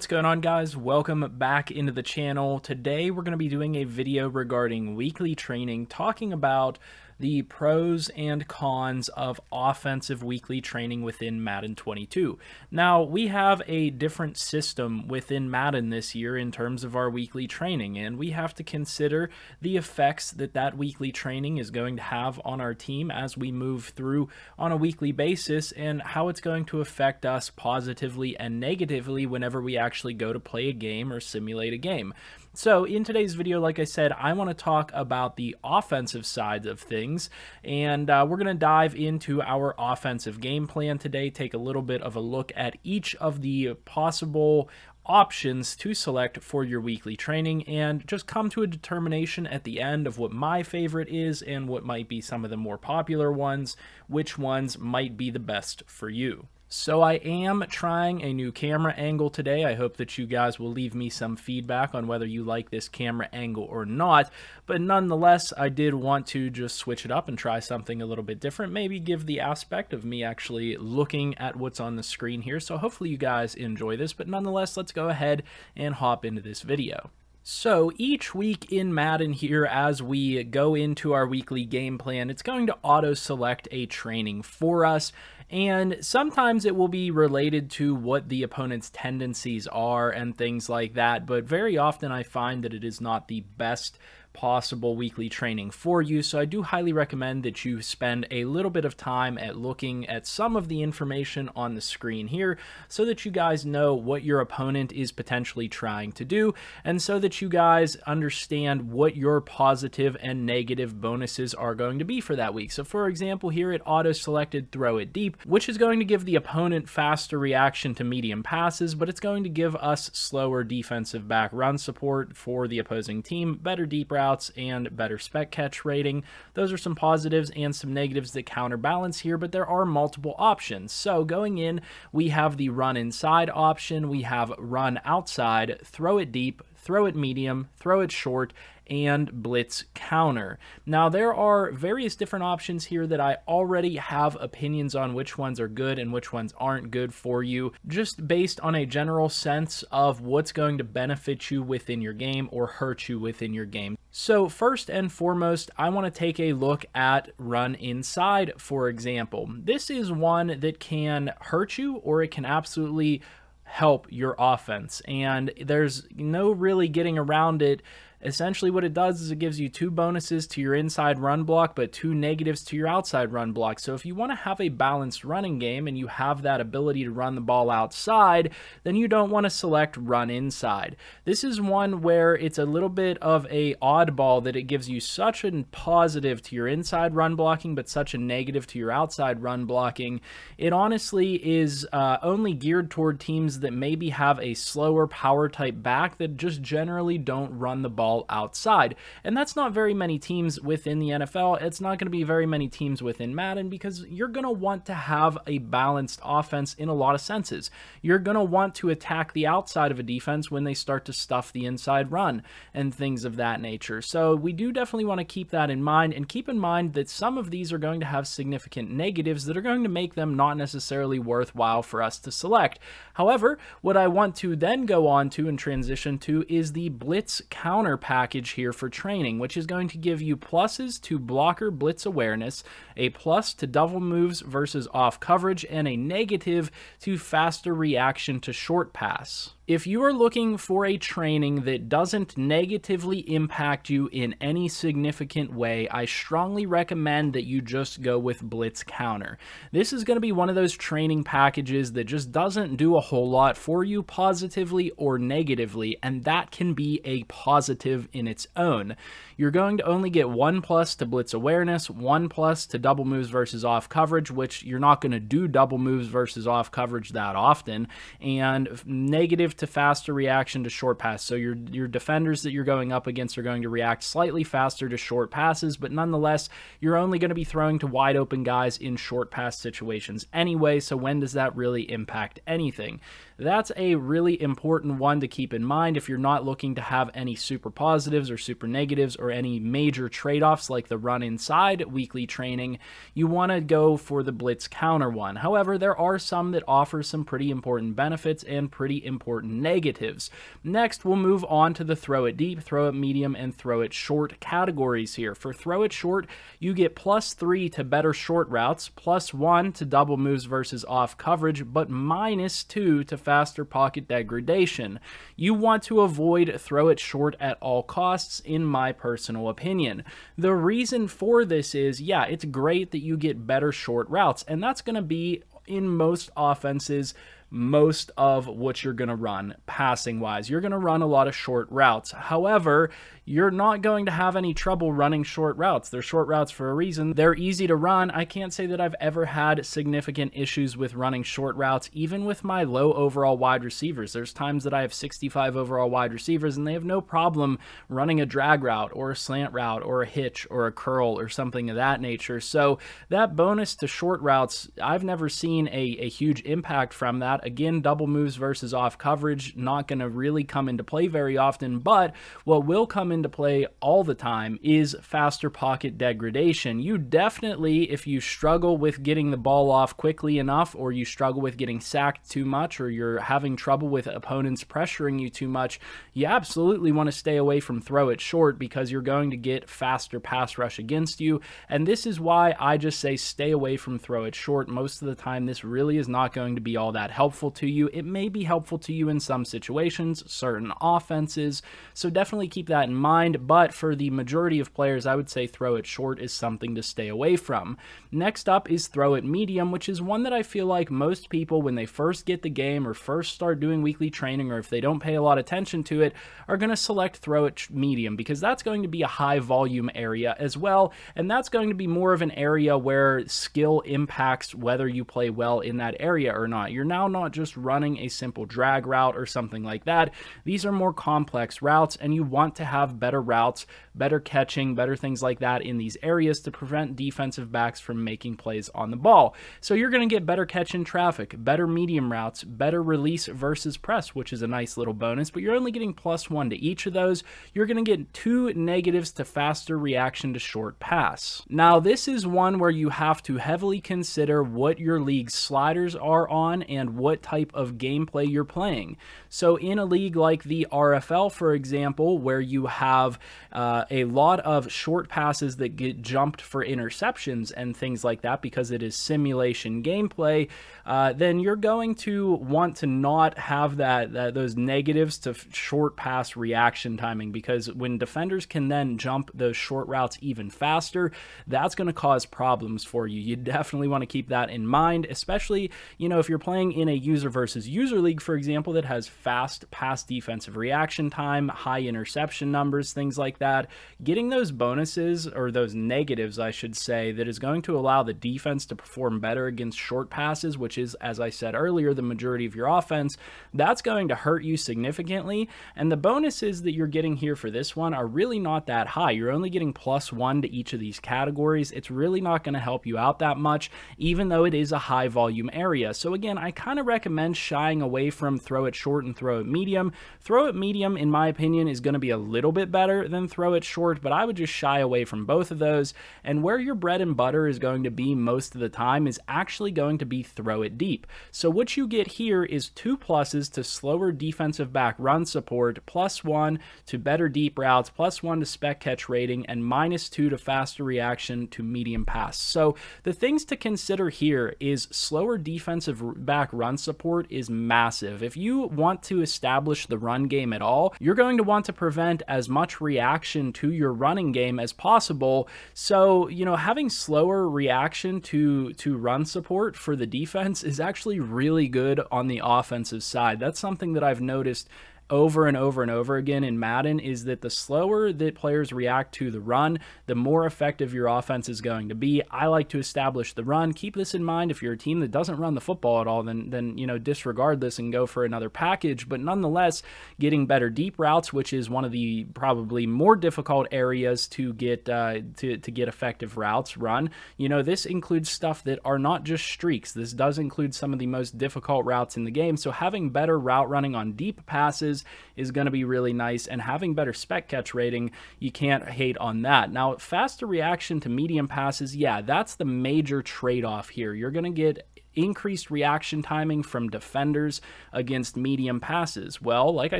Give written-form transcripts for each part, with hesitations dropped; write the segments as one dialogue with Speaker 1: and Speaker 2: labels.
Speaker 1: What's going on, guys? Welcome back into the channel. Today we're going to be doing a video regarding weekly training, talking about the pros and cons of offensive weekly training within Madden 22. Now, we have a different system within Madden this year in terms of our weekly training, and we have to consider the effects that weekly training is going to have on our team as we move through on a weekly basis, and how it's going to affect us positively and negatively whenever we actually go to play a game or simulate a game. So in today's video, like I said, I want to talk about the offensive side of things, and we're going to dive into our offensive game plan today, take a little bit of a look at each of the possible options to select for your weekly training, and just come to a determination at the end of what my favorite is and what might be some of the more popular ones, which ones might be the best for you. So I am trying a new camera angle today. I hope that you guys will leave me some feedback on whether you like this camera angle or not. But nonetheless, I did want to just switch it up and try something a little bit different. Maybe give the aspect of me actually looking at what's on the screen here. So hopefully you guys enjoy this. But nonetheless, let's go ahead and hop into this video. So each week in Madden here, as we go into our weekly game plan, it's going to auto-select a training for us, and sometimes it will be related to what the opponent's tendencies are and things like that, but very often I find that it is not the best possible weekly training for you. So I do highly recommend that you spend a little bit of time at looking at some of the information on the screen here so that you guys know what your opponent is potentially trying to do, and so that you guys understand what your positive and negative bonuses are going to be for that week. So for example, here it auto-selected throw it deep, which is going to give the opponent faster reaction to medium passes, but it's going to give us slower defensive back run support for the opposing team, better deep routes, and better spec catch rating. Those are some positives and some negatives that counterbalance here, but there are multiple options. So going in, we have the run inside option, we have run outside, throw it deep, throw it medium, throw it short, and blitz counter. Now, there are various different options here that I already have opinions on which ones are good and which ones aren't good for you, just based on a general sense of what's going to benefit you within your game or hurt you within your game. So first and foremost, I want to take a look at run inside, for example. This is one that can hurt you, or it can absolutely help your offense, and there's no really getting around it. Essentially what it does is it gives you 2 bonuses to your inside run block, but 2 negatives to your outside run block. So if you want to have a balanced running game and you have that ability to run the ball outside, then you don't want to select run inside. This is one where it's a little bit of a oddball, that it gives you such a positive to your inside run blocking, but such a negative to your outside run blocking. It honestly is only geared toward teams that maybe have a slower power type back that just generally don't run the ball outside, and that's not very many teams within the NFL. It's not going to be very many teams within Madden, because you're going to want to have a balanced offense in a lot of senses. You're going to want to attack the outside of a defense when they start to stuff the inside run and things of that nature. So we do definitely want to keep that in mind, and keep in mind that some of these are going to have significant negatives that are going to make them not necessarily worthwhile for us to select. However, what I want to then go on to and transition to is the blitz counter package here for training, which is going to give you pluses to blocker blitz awareness, a plus to double moves versus off coverage, and a negative to faster reaction to short pass. If you are looking for a training that doesn't negatively impact you in any significant way, I strongly recommend that you just go with Blitz Counter. This is going to be one of those training packages that just doesn't do a whole lot for you positively or negatively, and that can be a positive in its own. You're going to only get 1 plus to blitz awareness, 1 plus to double moves versus off coverage, which you're not going to do double moves versus off coverage that often, and negative to faster reaction to short pass. So your defenders that you're going up against are going to react slightly faster to short passes, but nonetheless, you're only going to be throwing to wide open guys in short pass situations anyway, so when does that really impact anything? that's a really important one to keep in mind if you're not looking to have any super positives or super negatives or any major trade-offs like the run inside weekly training. You want to go for the blitz counter one. However, there are some that offer some pretty important benefits and pretty important negatives. Next, we'll move on to the throw it deep, throw it medium, and throw it short categories here. For throw it short, you get +3 to better short routes, +1 to double moves versus off coverage, but -2 to faster pocket degradation. You want to avoid throw it short at all costs, in my personal opinion. The reason for this is, yeah, it's great that you get better short routes, and that's going to be in most offenses most of what you're going to run passing wise. You're going to run a lot of short routes. However, you're not going to have any trouble running short routes. They're short routes for a reason. They're easy to run. I can't say that I've ever had significant issues with running short routes, even with my low overall wide receivers. There's times that I have 65 overall wide receivers and they have no problem running a drag route or a slant route or a hitch or a curl or something of that nature. So that bonus to short routes, I've never seen a huge impact from that. Again, double moves versus off coverage, not going to really come into play very often, but what will come into play all the time is faster pocket degradation. You definitely, if you struggle with getting the ball off quickly enough, or you struggle with getting sacked too much, or you're having trouble with opponents pressuring you too much, you absolutely want to stay away from throw it short because you're going to get faster pass rush against you. And this is why I just say stay away from throw it short. Most of the time, this really is not going to be all that helpful to you. It may be helpful to you in some situations, certain offenses, so definitely keep that in mind, but for the majority of players, I would say throw it short is something to stay away from. Next up is throw it medium, which is one that I feel like most people, when they first get the game or first start doing weekly training, or if they don't pay a lot of attention to it, are going to select throw it medium because that's going to be a high volume area as well, and that's going to be more of an area where skill impacts whether you play well in that area or not. You're now not just running a simple drag route or something like that. These are more complex routes, and you want to have better routes, better catching, better things like that in these areas to prevent defensive backs from making plays on the ball. So you're going to get better catch in traffic, better medium routes, better release versus press, which is a nice little bonus, but you're only getting +1 to each of those. You're going to get 2 negatives to faster reaction to short pass. Now, this is one where you have to heavily consider what your league's sliders are on and what type of gameplay you're playing. So in a league like the RFL, for example, where you have a lot of short passes that get jumped for interceptions and things like that because it is simulation gameplay, then you're going to want to not have those negatives to short pass reaction timing, because when defenders can then jump those short routes even faster, that's going to cause problems for you. You definitely want to keep that in mind, especially, you know, if you're playing in a user versus user league, for example, that has fast pass defensive reaction time, high interception numbers, things like that. Getting those bonuses, or those negatives, I should say, that is going to allow the defense to perform better against short passes, which is, as I said earlier, the majority of your offense, that's going to hurt you significantly. And the bonuses that you're getting here for this one are really not that high. You're only getting +1 to each of these categories. It's really not going to help you out that much, even though it is a high volume area. So again, I kind of recommend shying away from throw it short and throw it medium. Throw it medium, in my opinion, is going to be a little bit better than throw it short, but I would just shy away from both of those. And where your bread and butter is going to be most of the time is actually going to be throw it deep. So what you get here is 2 pluses to slower defensive back run support, +1 to better deep routes, +1 to spec catch rating, and -2 to faster reaction to medium pass. So the things to consider here is slower defensive back run support is massive. If you want to establish the run game at all, you're going to want to prevent as much reaction to your running game as possible. So, you know, having slower reaction to run support for the defense is actually really good on the offensive side. That's something that I've noticed over and over and over again in Madden is that the slower that players react to the run, the more effective your offense is going to be. I like to establish the run. Keep this in mind. If you're a team that doesn't run the football at all, then you know, disregard this and go for another package. But nonetheless, getting better deep routes, which is one of the probably more difficult areas to get get effective routes run. You know, this includes stuff that are not just streaks. This does include some of the most difficult routes in the game. So having better route running on deep passes is going to be really nice, and having better spec catch rating, you can't hate on that. Now, faster reaction to medium passes, yeah, that's the major trade-off here. You're going to get increased reaction timing from defenders against medium passes. Well, like I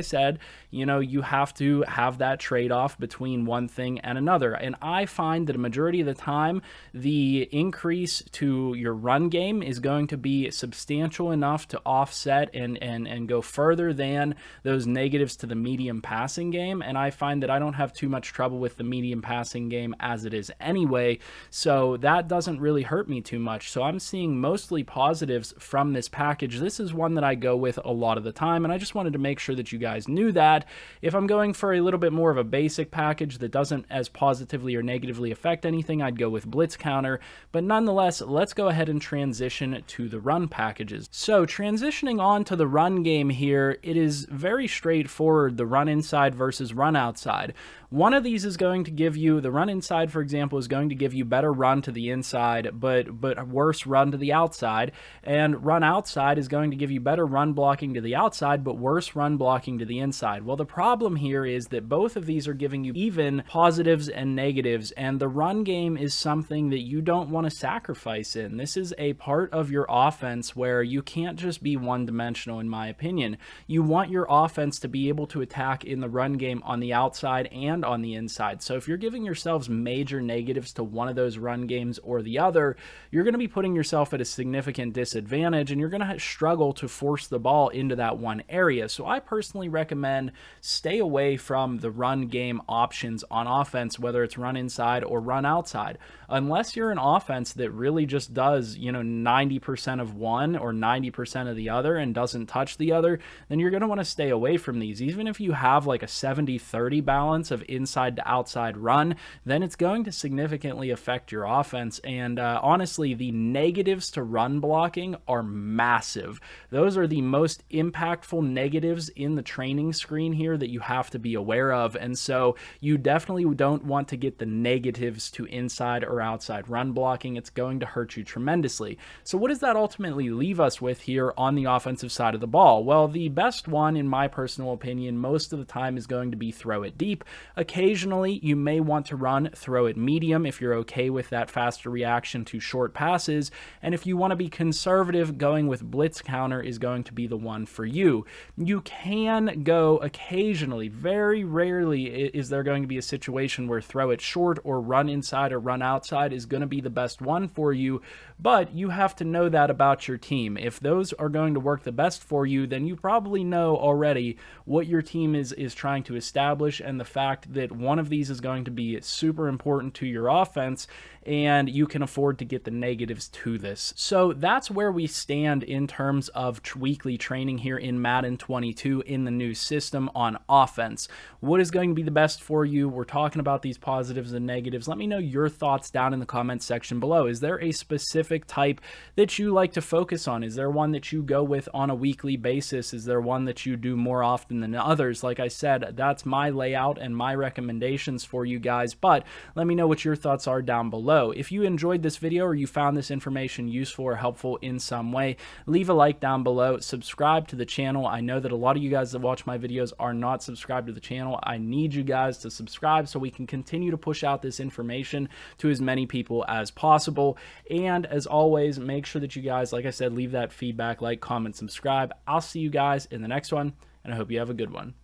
Speaker 1: said, you know, you have to have that trade-off between one thing and another. And I find that a majority of the time, the increase to your run game is going to be substantial enough to offset and go further than those negatives to the medium passing game. And I find that I don't have too much trouble with the medium passing game as it is anyway. So that doesn't really hurt me too much. So I'm seeing mostly positives from this package. This is one that I go with a lot of the time, and I just wanted to make sure that you guys knew that. If I'm going for a little bit more of a basic package that doesn't as positively or negatively affect anything, I'd go with Blitz Counter. But nonetheless, let's go ahead and transition to the run packages. So transitioning on to the run game here, it is very straightforward, the run inside versus run outside. One of these is going to give you, the run inside, for example, is going to give you better run to the inside, but worse run to the outside. And run outside is going to give you better run blocking to the outside, but worse run blocking to the inside. Well, the problem here is that both of these are giving you even positives and negatives, and the run game is something that you don't want to sacrifice in. This is a part of your offense where you can't just be one-dimensional, in my opinion. You want your offense to be able to attack in the run game on the outside and on the inside. So if you're giving yourselves major negatives to one of those run games or the other, you're going to be putting yourself at a significant disadvantage, and you're going to struggle to force the ball into that one area. So I personally recommend stay away from the run game options on offense, whether it's run inside or run outside. Unless you're an offense that really just does, you know, 90% of one or 90% of the other and doesn't touch the other, then you're going to want to stay away from these. Even if you have like a 70-30 balance of inside to outside run, then it's going to significantly affect your offense. And honestly, the negatives to run blocking are massive. Those are the most impactful negatives in the training screen here that you have to be aware of. And so you definitely don't want to get the negatives to inside or outside run blocking. It's going to hurt you tremendously. So what does that ultimately leave us with here on the offensive side of the ball? Well, the best one, in my personal opinion, most of the time is going to be throw it deep. Occasionally, you may want to run throw it medium if you're okay with that faster reaction to short passes. And if you want to be conservative, going with Blitz Counter is going to be the one for you. You can go occasionally, very rarely is there going to be a situation where throw it short or run inside or run outside is going to be the best one for you, but you have to know that about your team. If those are going to work the best for you, then you probably know already what your team is trying to establish, and the fact that one of these is going to be super important to your offense, and you can afford to get the negatives to this. So that's where we stand in terms of weekly training here in Madden 22 in the new system on offense. What is going to be the best for you? We're talking about these positives and negatives. Let me know your thoughts down in the comments section below. Is there a specific type that you like to focus on? Is there one that you go with on a weekly basis? Is there one that you do more often than others? Like I said, that's my layout and my recommendations for you guys, but let me know what your thoughts are down below. If you enjoyed this video or you found this information useful or helpful in some way, leave a like down below, subscribe to the channel. I know that a lot of you guys that watch my videos are not subscribed to the channel. I need you guys to subscribe so we can continue to push out this information to as many people as possible. And as always, make sure that you guys, like I said, leave that feedback, like, comment, subscribe. I'll see you guys in the next one, and I hope you have a good one.